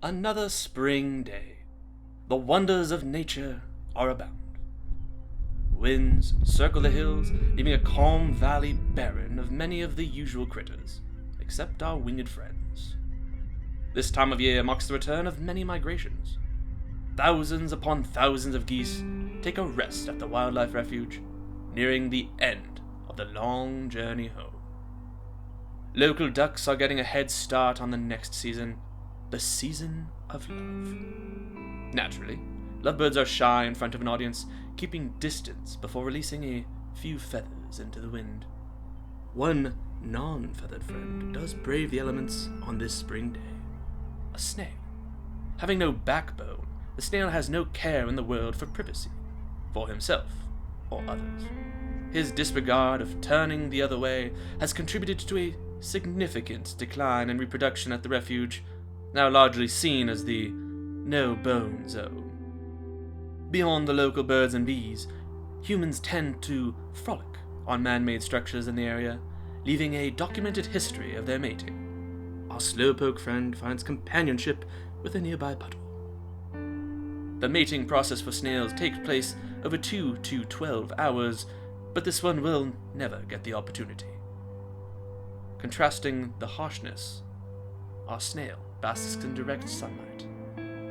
Another spring day. The wonders of nature are abound. Winds circle the hills, leaving a calm valley barren of many of the usual critters, except our winged friends. This time of year marks the return of many migrations. Thousands upon thousands of geese take a rest at the wildlife refuge, nearing the end of the long journey home. Local ducks are getting a head start on the next season, the season of love. Naturally, lovebirds are shy in front of an audience, keeping distance before releasing a few feathers into the wind. One non-feathered friend does brave the elements on this spring day. A snail. Having no backbone, the snail has no care in the world for privacy, for himself or others. His disregard of turning the other way has contributed to a significant decline in reproduction at the refuge, now largely seen as the no-bone zone. Beyond the local birds and bees, humans tend to frolic on man-made structures in the area, leaving a documented history of their mating. Our slowpoke friend finds companionship with a nearby puddle. The mating process for snails takes place over 2 to 12 hours, but this one will never get the opportunity. Contrasting the harshness, our snail basks in direct sunlight,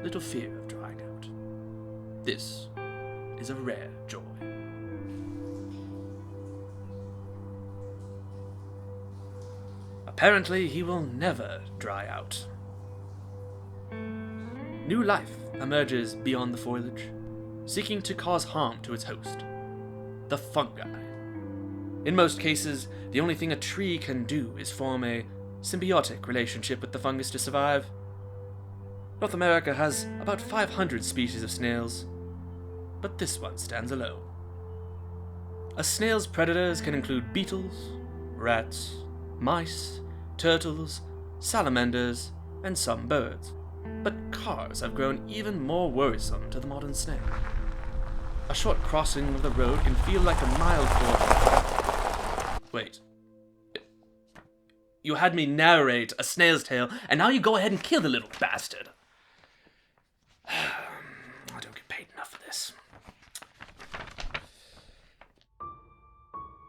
little fear of drying out. This is a rare joy. Apparently, he will never dry out. New life emerges beyond the foliage, seeking to cause harm to its host, the fungi. In most cases, the only thing a tree can do is form a symbiotic relationship with the fungus to survive. North America has about 500 species of snails, but this one stands alone. A snail's predators can include beetles, rats, mice, turtles, salamanders, and some birds. But cars have grown even more worrisome to the modern snail. A short crossing of the road can feel like a mile for... Wait. You had me narrate a snail's tale, and now you go ahead and kill the little bastard. I don't get paid enough for this.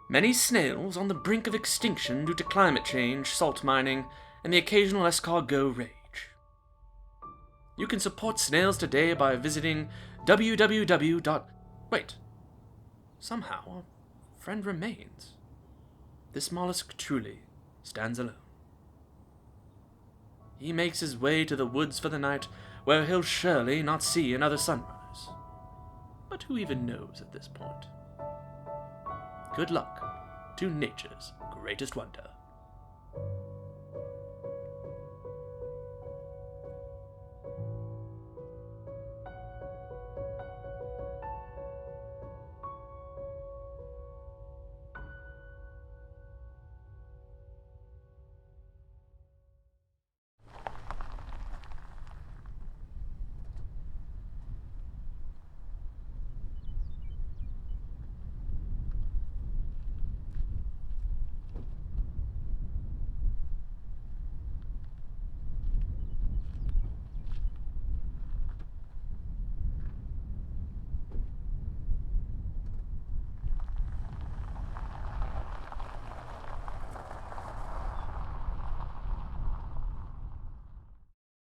Many snails on the brink of extinction due to climate change, salt mining, and the occasional escargot rage. You can support snails today by visiting www. Wait. Somehow, a friend remains. This mollusk truly stands alone. He makes his way to the woods for the night, where he'll surely not see another sunrise. But who even knows at this point? Good luck to nature's greatest wonder.